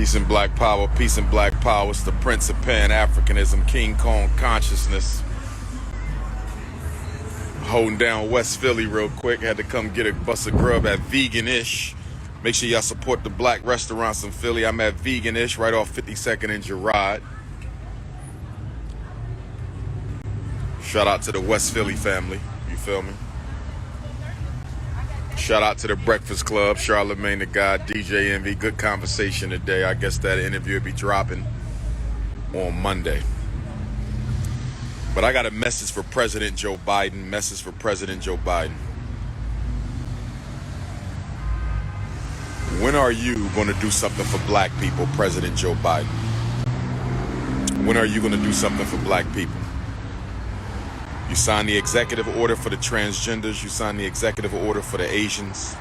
Peace and black power, peace and black power. It's the Prince of Pan-Africanism, King Kong consciousness. Holding down West Philly real quick. Had to come get a bus of grub at Vegan-ish. Make sure y'all support the black restaurants in Philly. I'm at Vegan-ish, right off 52nd and Girard. Shout out to the West Philly family. You feel me? Shout out to the Breakfast Club, Charlemagne the God, DJ Envy. Good conversation today. I guess that interview will be dropping on Monday. But I got a message for President Joe Biden. Message for President Joe Biden. When are you going to do something for black people, President Joe Biden? When are you going to do something for black people? You signed the executive order for the transgenders. You signed the executive order for the Asians.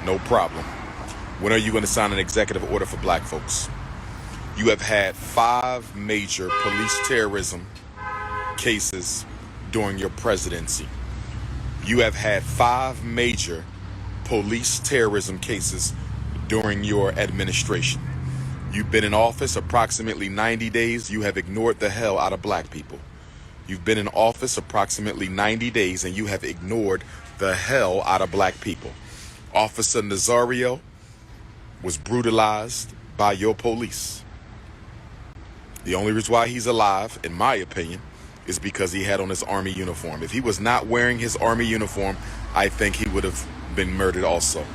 No problem. When are you going to sign an executive order for black folks? You have had 5 major police terrorism cases during your presidency. You have had 5 major police terrorism cases during your administration. You've been in office approximately 90 days. You have ignored the hell out of black people. You've been in office approximately 90 days and you have ignored the hell out of black people. Officer Nazario was brutalized by your police. The only reason why he's alive, in my opinion, is because he had on his army uniform. If he was not wearing his army uniform, I think he would have been murdered also.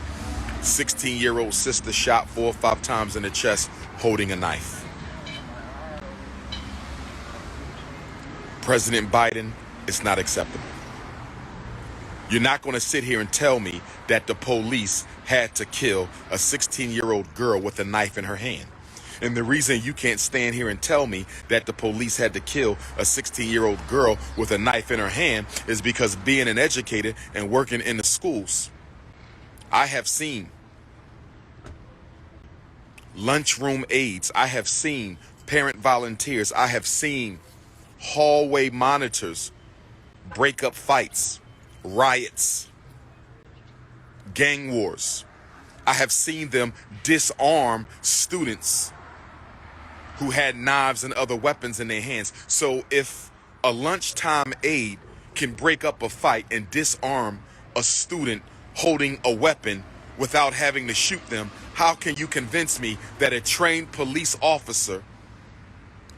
16-year-old sister shot 4 or 5 times in the chest holding a knife. President Biden, it's not acceptable. You're not going to sit here and tell me that the police had to kill a 16-year-old girl with a knife in her hand. And the reason you can't stand here and tell me that the police had to kill a 16-year-old girl with a knife in her hand is because being an educator and working in the schools, I have seen lunchroom aides. I have seen parent volunteers. I have seen hallway monitors break up fights, riots, gang wars. I have seen them disarm students who had knives and other weapons in their hands. So if a lunchtime aide can break up a fight and disarm a student holding a weapon without having to shoot them, how can you convince me that a trained police officer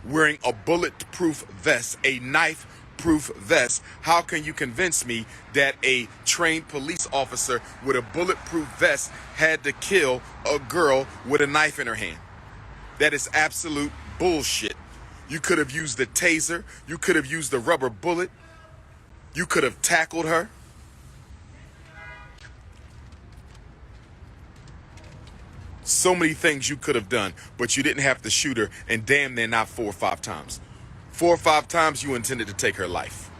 wearing a bulletproof vest, a knife-proof vest, how can you convince me that a trained police officer with a bulletproof vest had to kill a girl with a knife in her hand? That is absolute bullshit. You could have used the taser. You could have used the rubber bullet. You could have tackled her. So many things you could have done, but you didn't have to shoot her, and damn near not 4 or 5 times. 4 or 5 times you intended to take her life.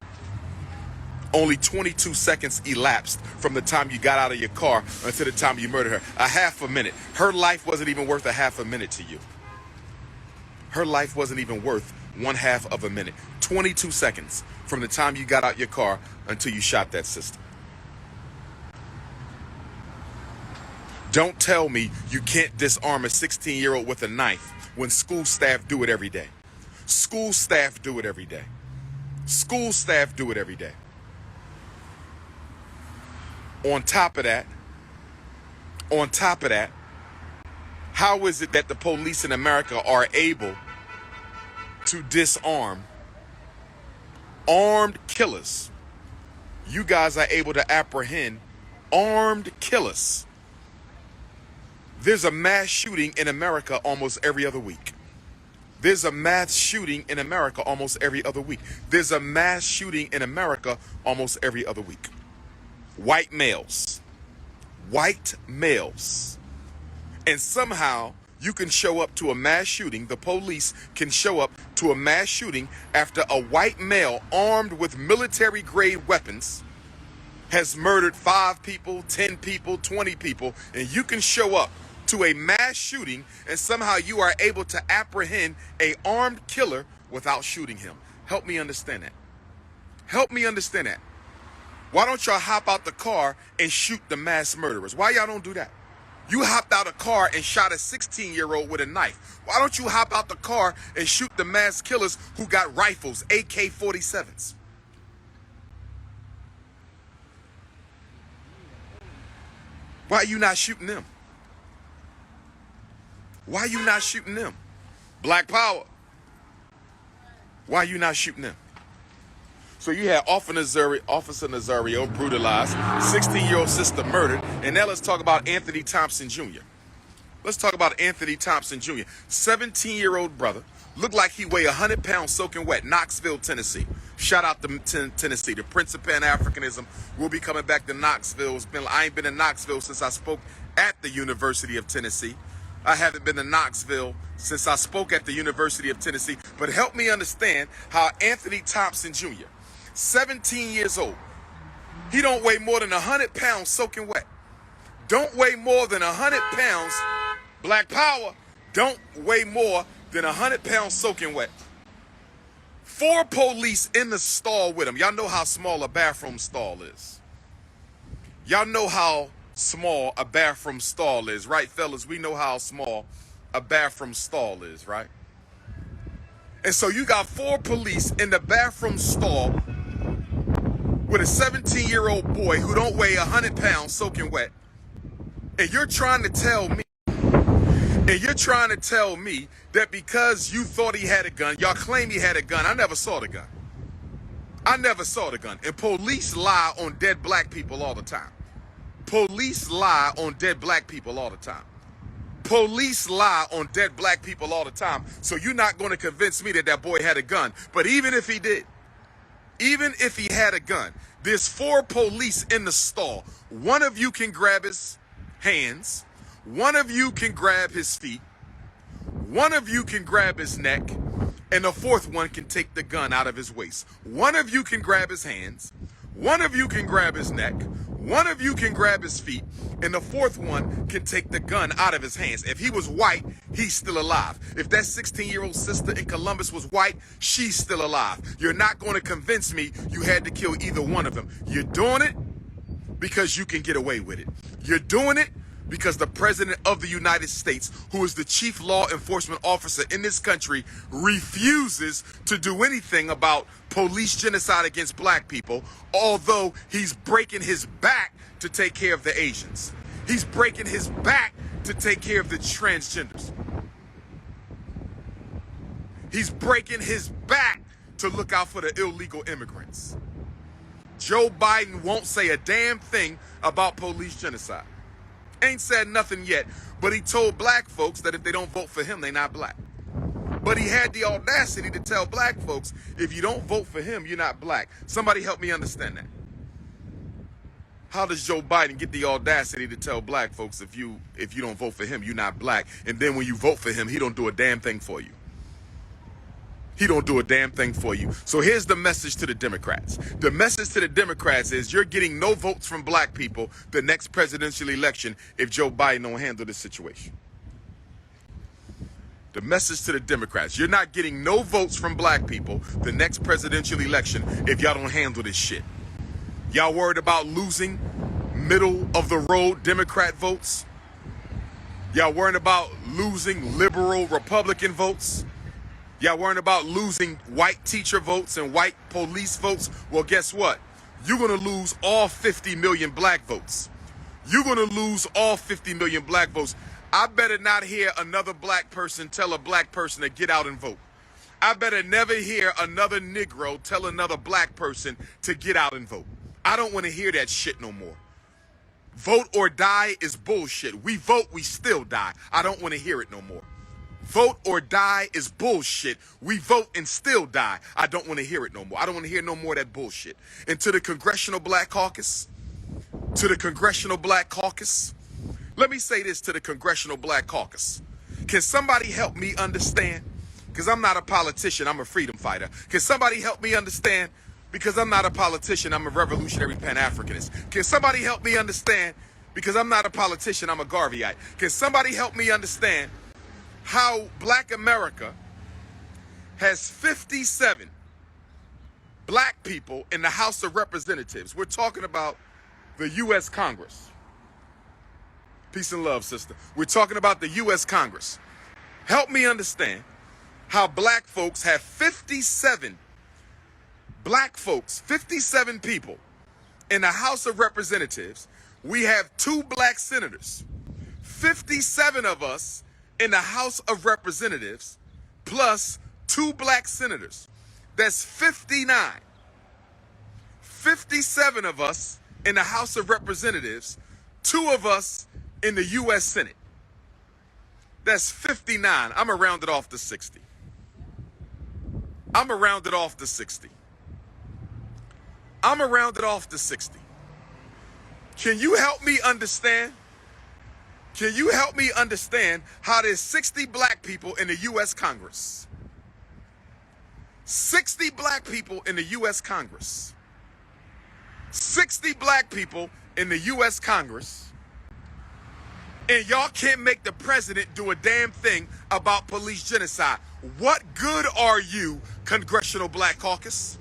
Only 22 seconds elapsed from the time you got out of your car until the time you murdered her. A half a minute. Her life wasn't even worth a half a minute to you. Her life wasn't even worth 1/2 of a minute. 22 seconds from the time you got out your car until you shot that sister. Don't tell me you can't disarm a 16-year-old with a knife when school staff do it every day. School staff do it every day. School staff do it every day. On top of that, how is it that the police in America are able to disarm armed killers? You guys are able to apprehend armed killers. There's a mass shooting in America almost every other week. There's a mass shooting in America almost every other week. There's a mass shooting in America almost every other week. White males. White males. And somehow you can show up to a mass shooting. The police can show up to a mass shooting after a white male armed with military-grade weapons has murdered 5 people, 10 people, 20 people, and you can show up to a mass shooting and somehow you are able to apprehend a armed killer without shooting him. Help me understand that. Help me understand that. Why don't y'all hop out the car and shoot the mass murderers? Why y'all don't do that? You hopped out a car and shot a 16-year-old with a knife. Why don't you hop out the car and shoot the mass killers who got rifles, AK-47s? Why are you not shooting them? Why are you not shooting them? Black power. Why are you not shooting them? So you had Officer Nazario brutalized, 16-year-old sister murdered, and now let's talk about Anthony Thompson Jr. Let's talk about Anthony Thompson Jr. 17-year-old brother, looked like he weighed 100 pounds soaking wet, Knoxville, Tennessee. Shout out to Tennessee. The Prince of Pan-Africanism will be coming back to Knoxville. I ain't been in Knoxville since I spoke at the University of Tennessee. I haven't been to Knoxville since I spoke at the University of Tennessee. But help me understand how Anthony Thompson Jr., 17 years old, he don't weigh more than 100 pounds soaking wet. Don't weigh more than 100 pounds, black power, don't weigh more than 100 pounds soaking wet. 4 police in the stall with him. Y'all know how small a bathroom stall is. Y'all know how small a bathroom stall is, right, fellas? We know how small a bathroom stall is, right? And so you got 4 police in the bathroom stall with a 17-year-old boy who don't weigh 100 pounds soaking wet. And you're trying to tell me that because you thought he had a gun, y'all claim he had a gun. I never saw the gun. I never saw the gun. And police lie on dead black people all the time. Police lie on dead black people all the time. Police lie on dead black people all the time. So you're not going to convince me that that boy had a gun. But even if he did, even if he had a gun, there's 4 police in the stall. One of you can grab his hands. One of you can grab his feet. One of you can grab his neck. And the 4th one can take the gun out of his waist. One of you can grab his hands. One of you can grab his neck. One of you can grab his feet. And the 4th one can take the gun out of his hands. If he was white, he's still alive. If that 16-year-old sister in Columbus was white, she's still alive. You're not going to convince me you had to kill either one of them. You're doing it because you can get away with it. You're doing it because the President of the United States, who is the chief law enforcement officer in this country, refuses to do anything about police genocide against black people, although he's breaking his back to take care of the Asians. He's breaking his back to take care of the transgenders. He's breaking his back to look out for the illegal immigrants. Joe Biden won't say a damn thing about police genocide. Ain't said nothing yet, but he told black folks that if they don't vote for him, they not black. But he had the audacity to tell black folks, if you don't vote for him, you're not black. Somebody help me understand that. How does Joe Biden get the audacity to tell black folks if you don't vote for him, you're not black, and then when you vote for him, he don't do a damn thing for you? He don't do a damn thing for you. So here's the message to the Democrats. The message to the Democrats is you're getting no votes from black people the next presidential election if Joe Biden don't handle this situation. The message to the Democrats, you're not getting no votes from black people the next presidential election if y'all don't handle this shit. Y'all worried about losing middle of the road Democrat votes? Y'all worried about losing liberal Republican votes? Y'all worried about losing white teacher votes and white police votes? Well, guess what? You're going to lose all 50 million black votes. You're going to lose all 50 million black votes. I better not hear another black person tell a black person to get out and vote. I better never hear another Negro tell another black person to get out and vote. I don't want to hear that shit no more. Vote or die is bullshit. We vote, we still die. I don't want to hear it no more. Vote or die is bullshit. We vote and still die. I don't want to hear it no more. I don't want to hear no more of that bullshit. And to the Congressional Black Caucus, let me say this to the Congressional Black Caucus. Can somebody help me understand? Because I'm not a politician, I'm a freedom fighter. Can somebody help me understand? Because I'm not a politician, I'm a revolutionary Pan-Africanist. Can somebody help me understand? Because I'm not a politician, I'm a Garveyite. Can somebody help me understand how black America has 57 black people in the House of Representatives? We're talking about the U.S. Congress. Peace and love, sister. We're talking about the U.S. Congress. Help me understand how black folks have 57 black folks, 57 people in the House of Representatives. We have 2 black senators, 57 of us in the House of Representatives, plus 2 black senators. That's 59. 57 of us in the House of Representatives, 2 of us in the U.S. Senate. That's 59. I'm going to round it off to 60. I'm going to round it off to 60. I'm going to round it off to 60. Can you help me understand? Can you help me understand how there's 60 black people in the U.S. Congress? 60 black people in the U.S. Congress. 60 black people in the U.S. Congress. And y'all can't make the president do a damn thing about police genocide. What good are you, Congressional Black Caucus?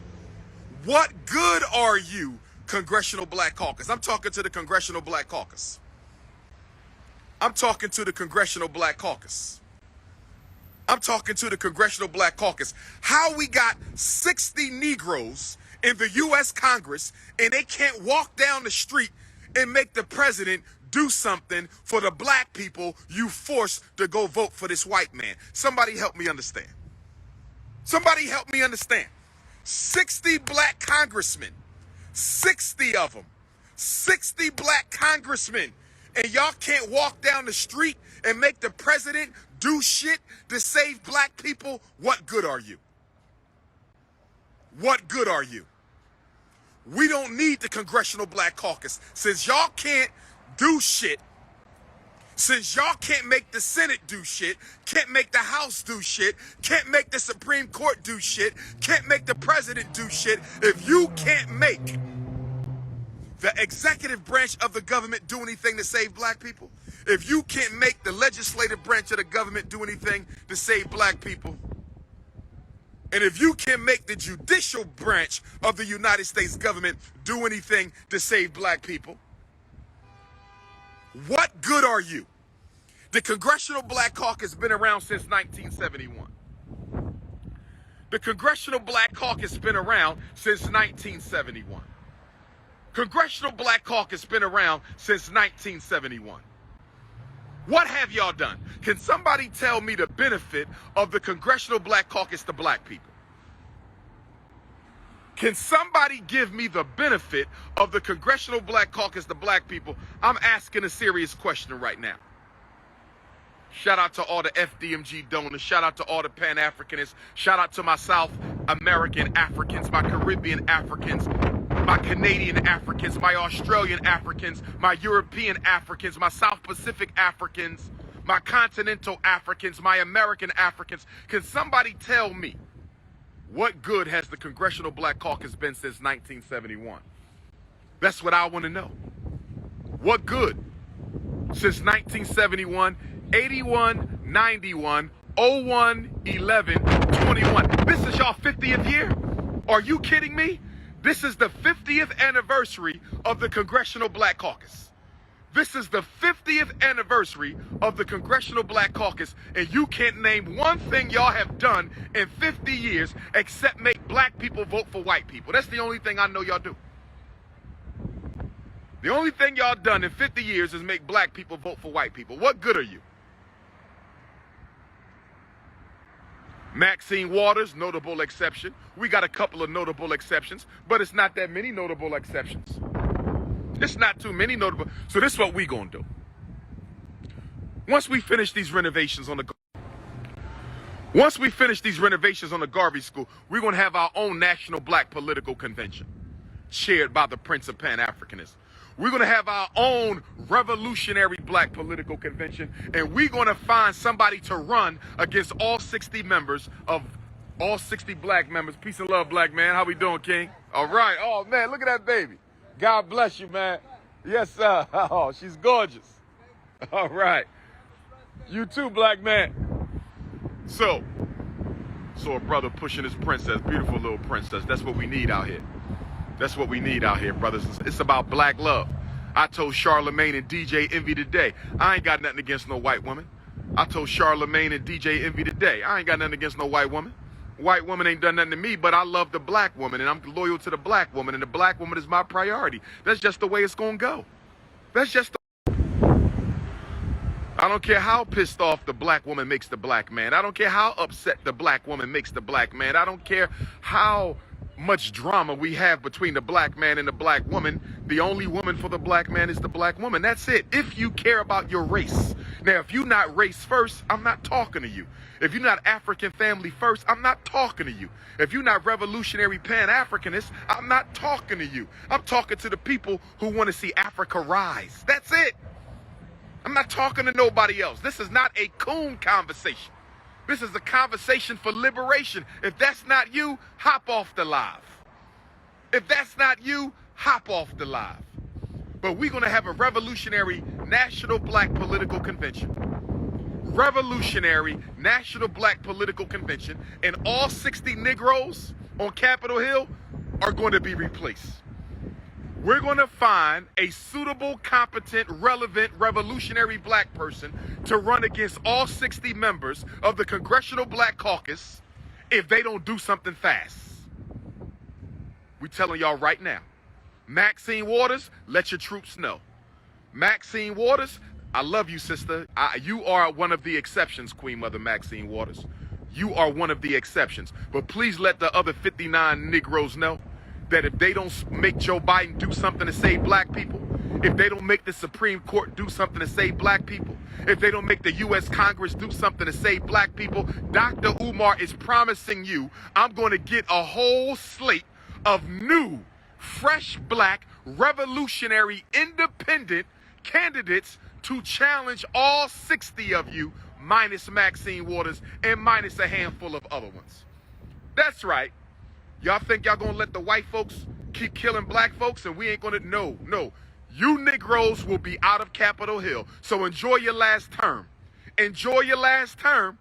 What good are you, Congressional Black Caucus? I'm talking to the Congressional Black Caucus. I'm talking to the Congressional Black Caucus. I'm talking to the Congressional Black Caucus. How we got 60 Negroes in the U.S. Congress and they can't walk down the street and make the president do something for the black people you forced to go vote for this white man. Somebody help me understand. Somebody help me understand. 60 black congressmen, 60 of them, 60 black congressmen, and y'all can't walk down the street and make the president do shit to save black people. What good are you? What good are you? We don't need the Congressional Black Caucus. Since y'all can't do shit, since y'all can't make the Senate do shit, can't make the House do shit, can't make the Supreme Court do shit, can't make the president do shit, if you can't make the executive branch of the government do anything to save black people, if you can't make the legislative branch of the government do anything to save black people, and if you can make the judicial branch of the United States government do anything to save black people, what good are you? The Congressional Black Caucus has been around since 1971. The Congressional Black Caucus has been around since 1971. Congressional Black Caucus has been around since 1971. What have y'all done? Can somebody tell me the benefit of the Congressional Black Caucus to black people? Can somebody give me the benefit of the Congressional Black Caucus to black people? I'm asking a serious question right now. Shout out to all the FDMG donors. Shout out to all the Pan-Africanists. Shout out to my South American Africans, my Caribbean Africans, my Canadian Africans, my Australian Africans, my European Africans, my South Pacific Africans, my continental Africans, my American Africans. Can somebody tell me what good has the Congressional Black Caucus been since 1971? That's what I want to know. What good? Since 1971, 81, 91, 01, 11, 21. This is y'all 50th year? Are you kidding me? This is the 50th anniversary of the Congressional Black Caucus. This is the 50th anniversary of the Congressional Black Caucus, and you can't name one thing y'all have done in 50 years except make black people vote for white people. That's the only thing I know y'all do. The only thing y'all done in 50 years is make black people vote for white people. What good are you? Maxine Waters, notable exception. We got a couple of notable exceptions, but it's not that many notable exceptions. It's not too many notable. So this is what we gonna do. Once we finish these renovations on the Garvey School, we're gonna have our own national black political convention, chaired by the Prince of Pan-Africanism. We're going to have our own revolutionary black political convention, and we're going to find somebody to run against all 60 members of all 60 black members. Peace and love, black man. How we doing, King? All right. Oh, man, look at that baby. God bless you, man. Yes, sir. Oh, she's gorgeous. All right. You too, black man. So a brother pushing his princess, beautiful little princess. That's what we need out here. That's what we need out here, brothers. It's about black love. I told Charlemagne and DJ Envy today, I ain't got nothing against no white woman. I told Charlemagne and DJ Envy today, I ain't got nothing against no white woman. White woman ain't done nothing to me, but I love the black woman, and I'm loyal to the black woman, and the black woman is my priority. That's just the way it's gonna go. That's just the... I don't care how pissed off the black woman makes the black man. I don't care how upset the black woman makes the black man. I don't care how much drama we have between the black man and the black woman. The only woman for the black man is the black woman. That's it. If you care about your race. Now, if you're not race first, I'm not talking to you. If you're not African family first, I'm not talking to you. If you're not revolutionary Pan-Africanist, I'm not talking to you. I'm talking to the people who want to see Africa rise. That's it. I'm not talking to nobody else. This is not a coon conversation. This is a conversation for liberation. If that's not you, hop off the live. If that's not you, hop off the live. But we're going to have a revolutionary national black political convention. Revolutionary national black political convention. And all 60 Negroes on Capitol Hill are going to be replaced. We're going to find a suitable, competent, relevant, revolutionary black person to run against all 60 members of the Congressional Black Caucus if they don't do something fast. We're telling y'all right now. Maxine Waters, let your troops know. Maxine Waters, I love you, sister. You are one of the exceptions, Queen Mother Maxine Waters. You are one of the exceptions. But please let the other 59 Negroes know that if they don't make Joe Biden do something to save black people, if they don't make the Supreme Court do something to save black people, if they don't make the U.S. Congress do something to save black people, Dr. Umar is promising you I'm going to get a whole slate of new, fresh black, revolutionary, independent candidates to challenge all 60 of you, minus Maxine Waters and minus a handful of other ones. That's right. Y'all think y'all gonna let the white folks keep killing black folks and we ain't gonna? No. You Negroes will be out of Capitol Hill. So enjoy your last term. Enjoy your last term,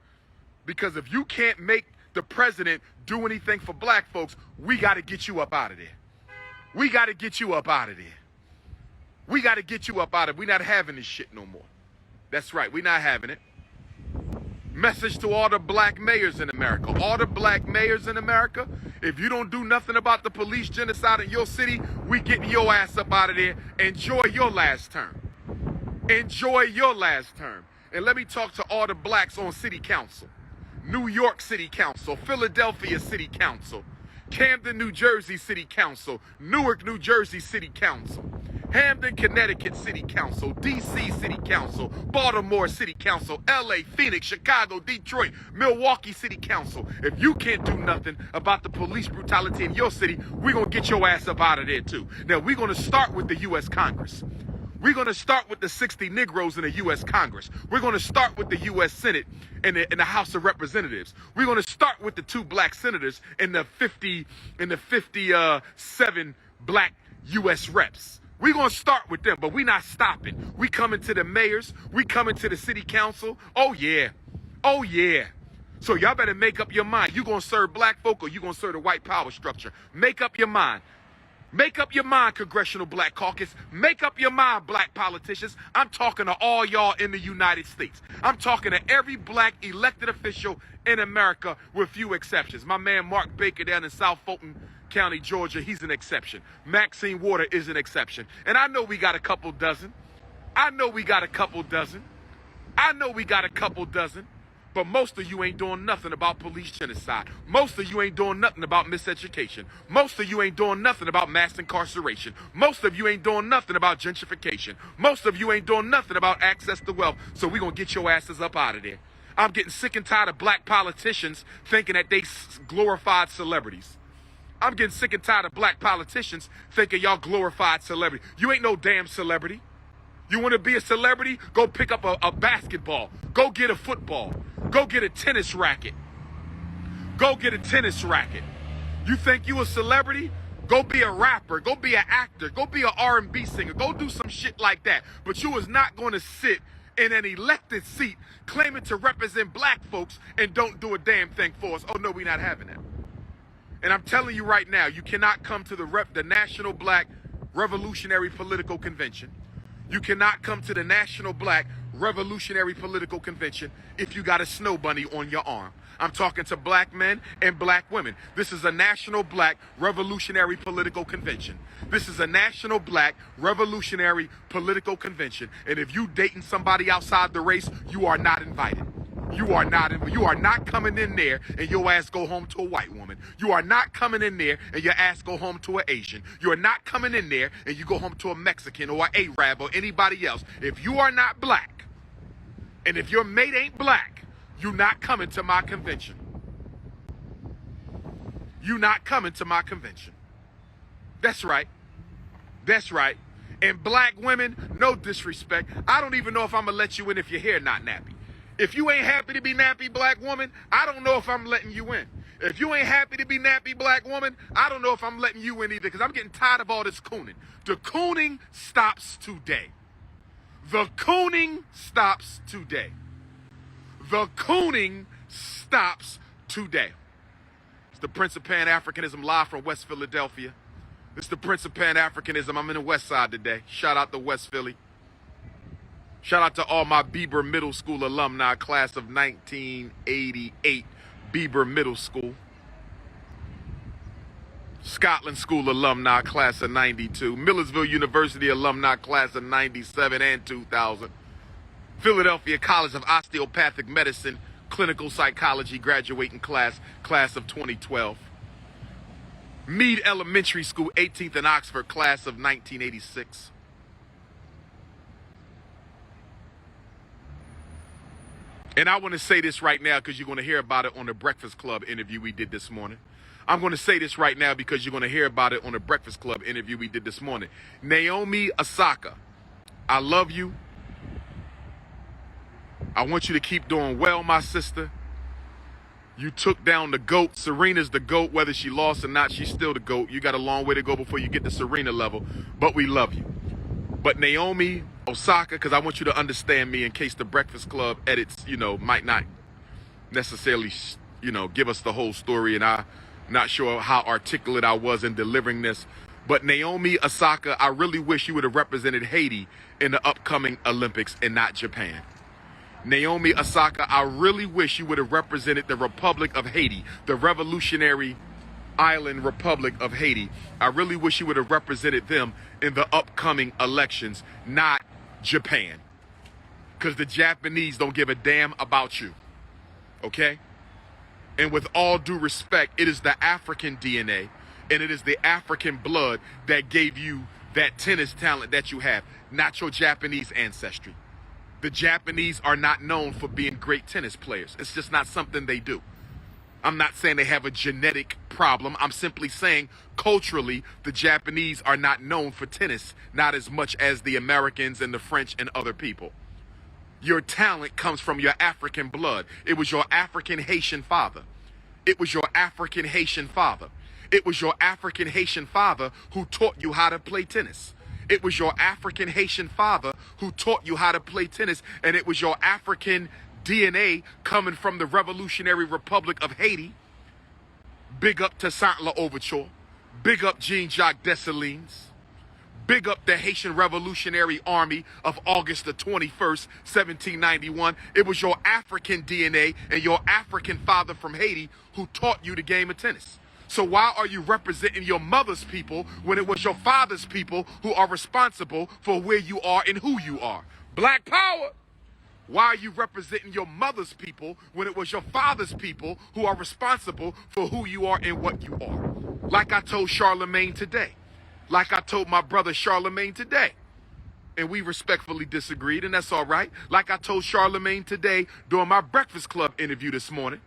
because if you can't make the president do anything for black folks, we gotta get you up out of there. We gotta get you up out of there. We gotta get you up out of it. We're not having this shit no more. That's right, we're not having it. Message to all the black mayors in America. All the black mayors in America, if you don't do nothing about the police genocide in your city, we getting your ass up out of there. Enjoy your last term. Enjoy your last term. And let me talk to all the blacks on city council. New York City Council, Philadelphia City Council, Camden, New Jersey City Council, Newark, New Jersey City Council, Hamden, Connecticut City Council, D.C. City Council, Baltimore City Council, L.A., Phoenix, Chicago, Detroit, Milwaukee City Council. If you can't do nothing about the police brutality in your city, we're going to get your ass up out of there too. Now, we're going to start with the U.S. Congress. We're going to start with the 60 Negroes in the U.S. Congress. We're going to start with the U.S. Senate and the House of Representatives. We're going to start with the 2 black senators and the 57 black U.S. reps. We're going to start with them, but we're not stopping. We coming to the mayors. We coming to the city council. Oh, yeah. Oh, yeah. So y'all better make up your mind. You going to serve black folk or you going to serve the white power structure? Make up your mind. Make up your mind, Congressional Black Caucus. Make up your mind, black politicians. I'm talking to all y'all in the United States. I'm talking to every black elected official in America with few exceptions. My man Mark Baker down in South Fulton County, Georgia, he's an exception. Maxine Waters is an exception. And I know we got a couple dozen. I know we got a couple dozen. But most of you ain't doing nothing about police genocide. Most of you ain't doing nothing about miseducation. Most of you ain't doing nothing about mass incarceration. Most of you ain't doing nothing about gentrification. Most of you ain't doing nothing about access to wealth. So we're going to get your asses up out of there. I'm getting sick and tired of black politicians thinking that they glorified celebrities. I'm getting sick and tired of black politicians thinking y'all glorified celebrity. You ain't no damn celebrity. You want to be a celebrity? Go pick up a basketball. Go get a football. Go get a tennis racket. Go get a tennis racket. You think you a celebrity? Go be a rapper. Go be an actor. Go be an R&B singer. Go do some shit like that. But you is not going to sit in an elected seat claiming to represent black folks and don't do a damn thing for us. Oh, no, we're not having that. And I'm telling you right now, you cannot come to the National Black Revolutionary Political Convention You cannot come to the National Black Revolutionary Political Convention if you got a snow bunny on your arm. I'm talking to black men and black women. This is a National Black Revolutionary Political Convention. This is a National Black Revolutionary Political Convention. And if you dating somebody outside the race, you are not invited. You are not coming in there and your ass go home to a white woman. You are not coming in there and your ass go home to an Asian. You are not coming in there and you go home to a Mexican or an Arab or anybody else. If you are not black, and if your mate ain't black, you're not coming to my convention. You're not coming to my convention. That's right. That's right. And black women, no disrespect. I don't even know if I'm going to let you in if your hair not nappy. If you ain't happy to be nappy, black woman, I don't know if I'm letting you in. If you ain't happy to be nappy, black woman, I don't know if I'm letting you in either, because I'm getting tired of all this cooning. The cooning stops today. The cooning stops today. The cooning stops today. It's the Prince of Pan-Africanism live from West Philadelphia. It's the Prince of Pan-Africanism. I'm in the West Side today. Shout out to West Philly. Shout out to all my Bieber Middle School alumni, class of 1988, Bieber Middle School. Scotland School alumni, class of 92. Millersville University alumni, class of 97 and 2000. Philadelphia College of Osteopathic Medicine, Clinical Psychology graduating class of 2012. Meade Elementary School, 18th and Oxford, class of 1986. And I want to say this right now because you're going to hear about it on the Breakfast Club interview we did this morning. I'm going to say this right now because you're going to hear about it on the Breakfast Club interview we did this morning. Naomi Osaka, I love you. I want you to keep doing well, my sister. You took down the GOAT. Serena's the GOAT. Whether she lost or not, she's still the GOAT. You got a long way to go before you get to Serena level, but we love you. But Naomi Osaka, because I want you to understand me in case the Breakfast Club edits, might not necessarily, give us the whole story, and I'm not sure how articulate I was in delivering this. But Naomi Osaka, I really wish you would have represented Haiti in the upcoming Olympics and not Japan. Naomi Osaka, I really wish you would have represented the Republic of Haiti, the revolutionary island Republic of Haiti. I really wish you would have represented them in the upcoming elections, not Japan. Because the Japanese don't give a damn about you. Okay? And with all due respect, it is the African DNA and it is the African blood that gave you that tennis talent that you have, not your Japanese ancestry. The Japanese are not known for being great tennis players. It's just not something they do. I'm not saying they have a genetic problem. I'm simply saying culturally, the Japanese are not known for tennis, not as much as the Americans and the French and other people. Your talent comes from your African blood. It was your African Haitian father. It was your African Haitian father. It was your African Haitian father who taught you how to play tennis. It was your African Haitian father who taught you how to play tennis, and it was your African DNA coming from the Revolutionary Republic of Haiti. Big up to Saint-La Overture. Big up Jean-Jacques Dessalines. Big up the Haitian Revolutionary Army of August the 21st, 1791. It was your African DNA and your African father from Haiti who taught you the game of tennis. So why are you representing your mother's people when it was your father's people who are responsible for where you are and who you are? Black power! Why are you representing your mother's people when it was your father's people who are responsible for who you are and what you are? Like I told Charlemagne today. Like I told my brother Charlemagne today. And we respectfully disagreed, and that's all right. Like I told Charlemagne today during my Breakfast Club interview this morning.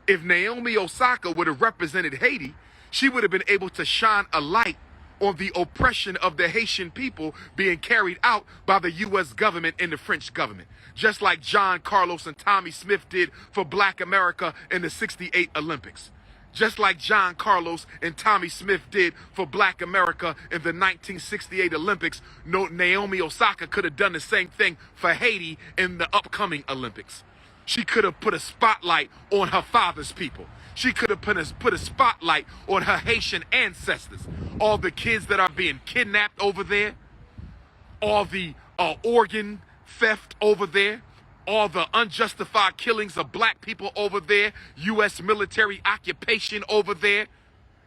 If Naomi Osaka would have represented Haiti, she would have been able to shine a light on the oppression of the Haitian people being carried out by the U.S. government and the French government. Just like John Carlos and Tommy Smith did for Black America in the '68 Olympics. Just like John Carlos and Tommy Smith did for Black America in the 1968 Olympics, Naomi Osaka could have done the same thing for Haiti in the upcoming Olympics. She could have put a spotlight on her father's people. She could have put a spotlight on her Haitian ancestors. All the kids that are being kidnapped over there. all the organ theft over there, all the unjustified killings of black people over there, U.S. military occupation over there,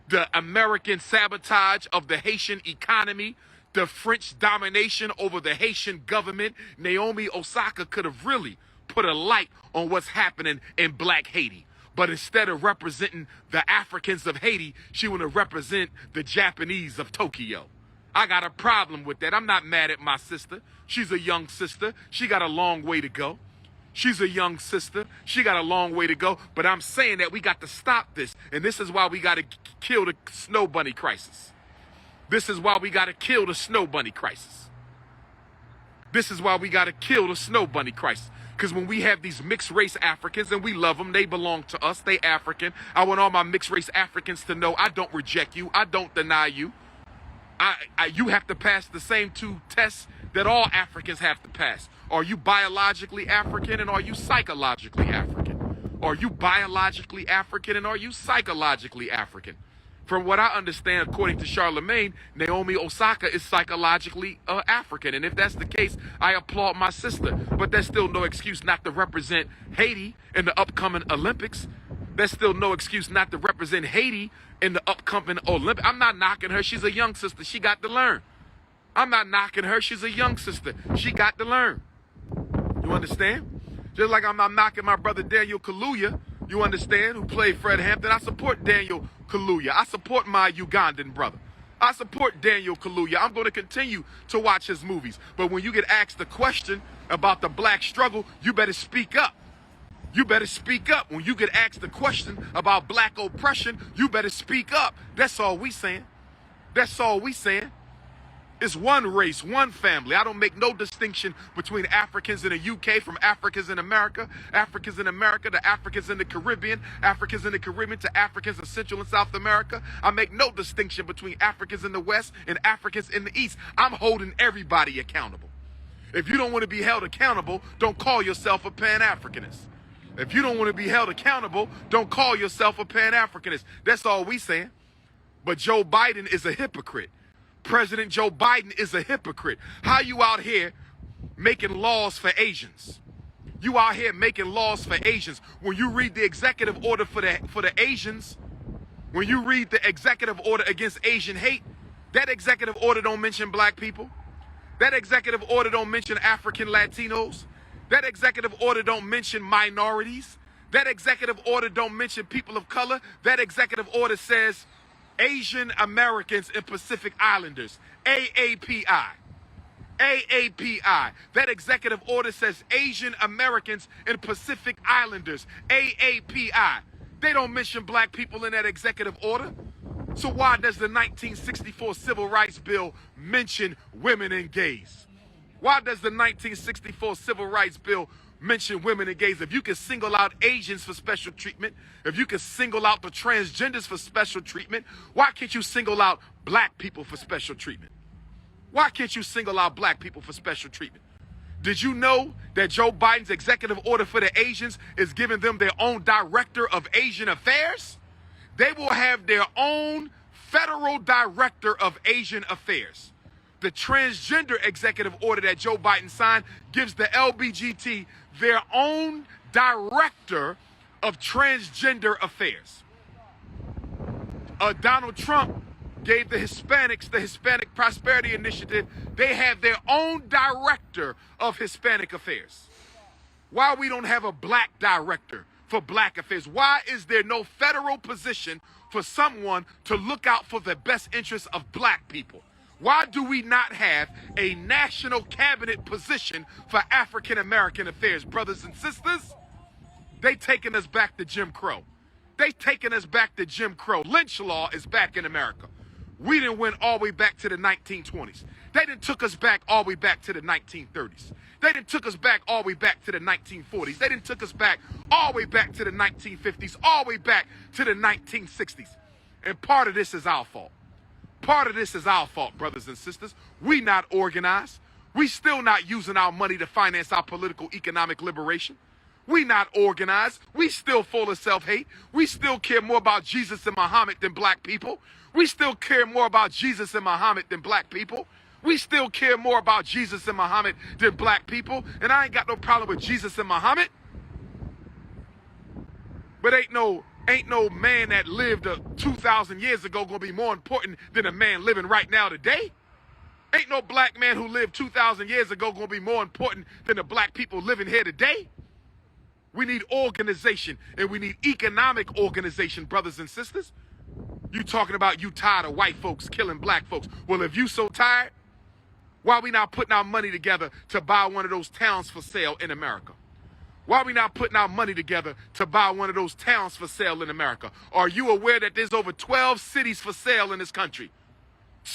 the American sabotage of the Haitian economy, the French domination over the Haitian government. Naomi Osaka could have really put a light on what's happening in black Haiti. But instead of representing the Africans of Haiti, she want to represent the Japanese of Tokyo. I got a problem with that. I'm not mad at my sister. She's a young sister. She got a long way to go. She's a young sister. She got a long way to go. But I'm saying that we got to stop this. And this is why we got to kill the snow bunny crisis. This is why we got to kill the snow bunny crisis. This is why we got to kill the snow bunny crisis. Because when we have these mixed race Africans, and we love them, they belong to us, they African. I want all my mixed race Africans to know I don't reject you. I don't deny you. You have to pass the same two tests that all Africans have to pass. Are you biologically African and are you psychologically African? Are you biologically African and are you psychologically African? From what I understand, according to Charlemagne, Naomi Osaka is psychologically African. And if that's the case, I applaud my sister. But that's still no excuse not to represent Haiti in the upcoming Olympics. There's still no excuse not to represent Haiti in the upcoming Olympics. I'm not knocking her. She's a young sister. She got to learn. I'm not knocking her. She's a young sister. She got to learn. You understand? Just like I'm not knocking my brother Daniel Kaluuya, you understand, who played Fred Hampton. I support Daniel Kaluuya. I support my Ugandan brother. I support Daniel Kaluuya. I'm going to continue to watch his movies. But when you get asked a question about the black struggle, you better speak up. You better speak up. When you get asked a question about black oppression, you better speak up. That's all we saying. That's all we saying. It's one race, one family. I don't make no distinction between Africans in the UK from Africans in America, Africans in America to Africans in the Caribbean, Africans in the Caribbean to Africans in Central and South America. I make no distinction between Africans in the West and Africans in the East. I'm holding everybody accountable. If you don't want to be held accountable, don't call yourself a Pan-Africanist. If you don't want to be held accountable, don't call yourself a Pan-Africanist. That's all we saying. But Joe Biden is a hypocrite. President Joe Biden is a hypocrite. How you out here making laws for Asians? You out here making laws for Asians. When you read the executive order for the Asians, when you read the executive order against Asian hate, that executive order don't mention black people. That executive order don't mention African Latinos. That executive order don't mention minorities. That executive order don't mention people of color. That executive order says Asian Americans and Pacific Islanders, AAPI. AAPI. That executive order says Asian Americans and Pacific Islanders, AAPI. They don't mention black people in that executive order. So why does the 1964 Civil Rights Bill mention women and gays? Why does the 1964 Civil Rights Bill mention women and gays? If you can single out Asians for special treatment, if you can single out the transgenders for special treatment, why can't you single out black people for special treatment? Why can't you single out black people for special treatment? Did you know that Joe Biden's executive order for the Asians is giving them their own director of Asian affairs? They will have their own federal director of Asian affairs. The transgender executive order that Joe Biden signed gives the LBGT their own director of transgender affairs. Donald Trump gave the Hispanics the Hispanic Prosperity Initiative. They have their own director of Hispanic affairs. Why we don't have a black director for black affairs? Why is there no federal position for someone to look out for the best interests of black people? Why do we not have a national cabinet position for African American affairs? Brothers and sisters, they taking us back to Jim Crow. They taking us back to Jim Crow. Lynch law is back in America. We didn't win all the way back to the 1920s. They didn't took us back all the way back to the 1930s. They didn't took us back all the way back to the 1940s. They didn't took us back all the way back to the 1950s, all the way back to the 1960s. And part of this is our fault. Part of this is our fault, brothers and sisters. We not organized. We still not using our money to finance our political economic liberation. We not organized. We still full of self-hate. We still care more about Jesus and Muhammad than black people. We still care more about Jesus and Muhammad than black people. We still care more about Jesus and Muhammad than black people, and I ain't got no problem with Jesus and Muhammad. But ain't no man that lived 2,000 years ago gonna be more important than a man living right now today. Ain't no black man who lived 2,000 years ago gonna be more important than the black people living here today. We need organization, and we need economic organization, brothers and sisters. You talking about you tired of white folks killing black folks. Well, if you so tired, why are we not putting our money together to buy one of those towns for sale in America? Why are we not putting our money together to buy one of those towns for sale in America? Are you aware that there's over 12 cities for sale in this country?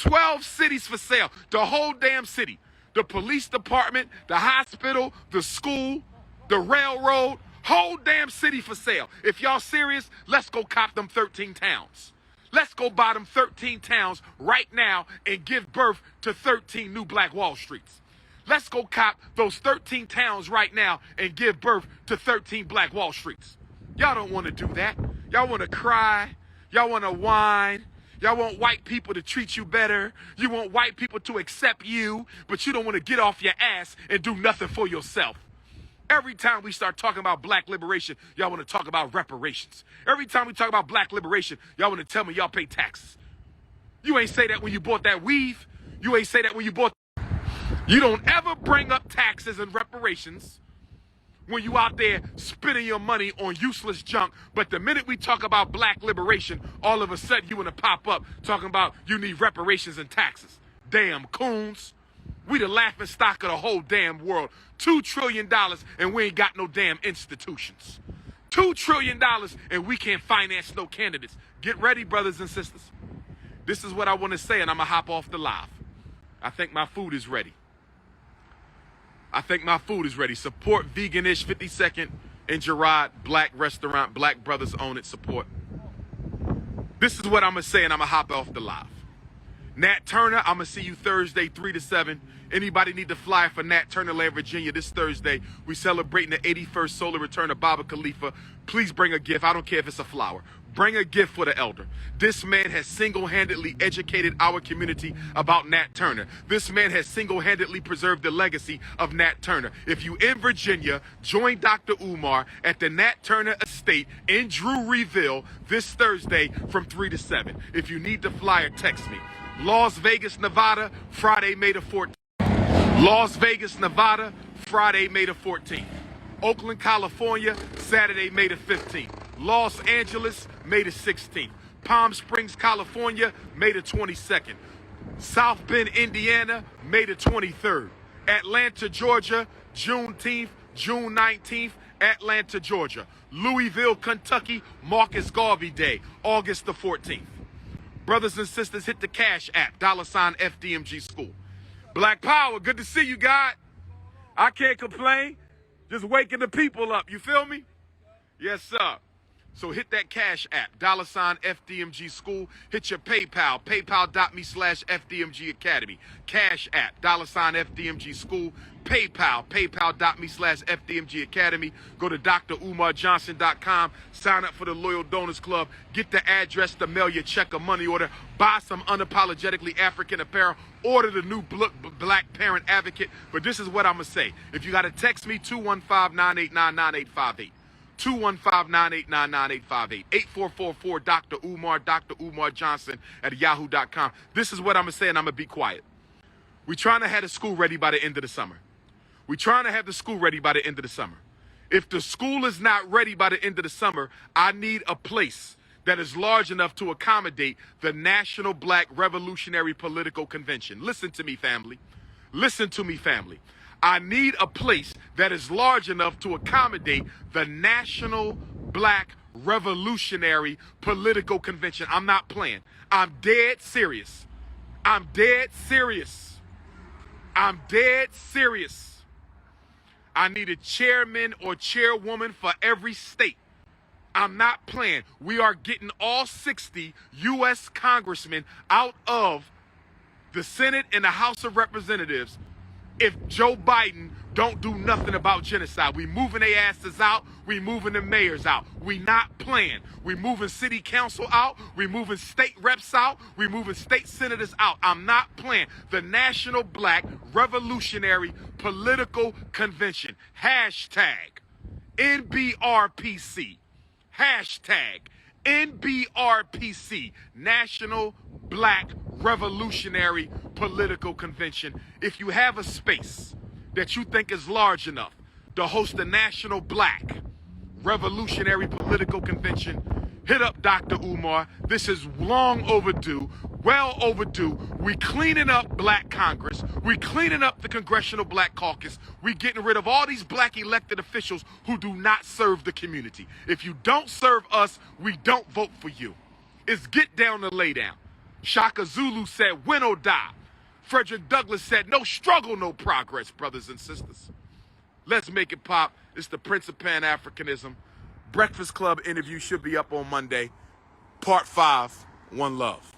12 cities for sale. The whole damn city. The police department, the hospital, the school, the railroad, whole damn city for sale. If y'all serious, let's go cop them 13 towns. Let's go buy them 13 towns right now and give birth to 13 new Black Wall Streets. Let's go cop those 13 towns right now and give birth to 13 Black Wall Streets. Y'all don't want to do that. Y'all want to cry. Y'all want to whine. Y'all want white people to treat you better. You want white people to accept you, but you don't want to get off your ass and do nothing for yourself. Every time we start talking about black liberation, y'all want to talk about reparations. Every time we talk about black liberation, y'all want to tell me y'all pay taxes. You ain't say that when you bought that weave. You ain't say that when you bought. You don't ever bring up taxes and reparations when you out there spending your money on useless junk. But the minute we talk about black liberation, all of a sudden you want to pop up talking about you need reparations and taxes. Damn coons. We the laughing stock of the whole damn world. $2 trillion and we ain't got no damn institutions. $2 trillion and we can't finance no candidates. Get ready, brothers and sisters. This is what I want to say, and I'm going to hop off the live. I think my food is ready. Support Veganish 52nd in Girard, black restaurant, black brothers own it, support. This is what I'm going to say, and I'm going to hop off the live. Nat Turner, I'm going to see you Thursday, 3 to 7. Anybody need to fly for Nat Turner Land, Virginia this Thursday? We celebrating the 81st solar return of Baba Khalifa. Please bring a gift. I don't care if it's a flower. Bring a gift for the elder. This man has single-handedly educated our community about Nat Turner. This man has single-handedly preserved the legacy of Nat Turner. If you in Virginia, join Dr. Umar at the Nat Turner Estate in Druryville this Thursday from 3 to 7. If you need the flyer, text me. Las Vegas, Nevada, Friday, May the 14th. Las Vegas, Nevada, Friday, May the 14th. Oakland, California, Saturday, May the 15th. Los Angeles, May the 16th. Palm Springs, California, May the 22nd. South Bend, Indiana, May the 23rd. Atlanta, Georgia, Juneteenth, June 19th, Atlanta, Georgia. Louisville, Kentucky, Marcus Garvey Day, August the 14th. Brothers and sisters, hit the Cash App, $ FDMG School. Black Power, good to see you, God. I can't complain. Just waking the people up, you feel me? Yes, sir. So hit that Cash App, $ FDMG School. Hit your PayPal, paypal.me/FDMG Academy. Cash App, $ FDMG School. PayPal, paypal.me/FDMG Academy. Go to drumarjohnson.com. Sign up for the Loyal Donors Club. Get the address to mail your check or money order. Buy some unapologetically African apparel. Order the new Black Parent Advocate. But this is what I'm going to say. If you got to text me, 215-989-9858. 215-989-9858. 8444 Dr. Umar, Dr. Umar Johnson at yahoo.com. This is what I'm going to say, and I'm going to be quiet. We're trying to have the school ready by the end of the summer. We're trying to have the school ready by the end of the summer. If the school is not ready by the end of the summer, I need a place that is large enough to accommodate the National Black Revolutionary Political Convention. Listen to me, family. Listen to me, family. I need a place that is large enough to accommodate the National Black Revolutionary Political Convention. I'm not playing. I'm dead serious. I'm dead serious. I'm dead serious. I need a chairman or chairwoman for every state. I'm not playing. We are getting all 60 U.S. congressmen out of the Senate and the House of Representatives if Joe Biden don't do nothing about genocide. We moving their asses out. We moving the mayors out. We not playing. We moving city council out. We moving state reps out. We moving state senators out. I'm not playing. The National Black Revolutionary Political Convention. Hashtag NBRPC. Hashtag NBRPC. National Black Revolutionary Political Convention. If you have a space that you think is large enough to host a National Black Revolutionary Political Convention, hit up Dr. Umar. This is long overdue, well overdue. We cleaning up Black Congress. We cleaning up the Congressional Black Caucus. We getting rid of all these black elected officials who do not serve the community. If you don't serve us, we don't vote for you. It's get down to lay down. Shaka Zulu said, win or die. Frederick Douglass said, no struggle, no progress, brothers and sisters. Let's make it pop. It's the Prince of Pan-Africanism. Breakfast Club interview should be up on Monday. Part 5, one love.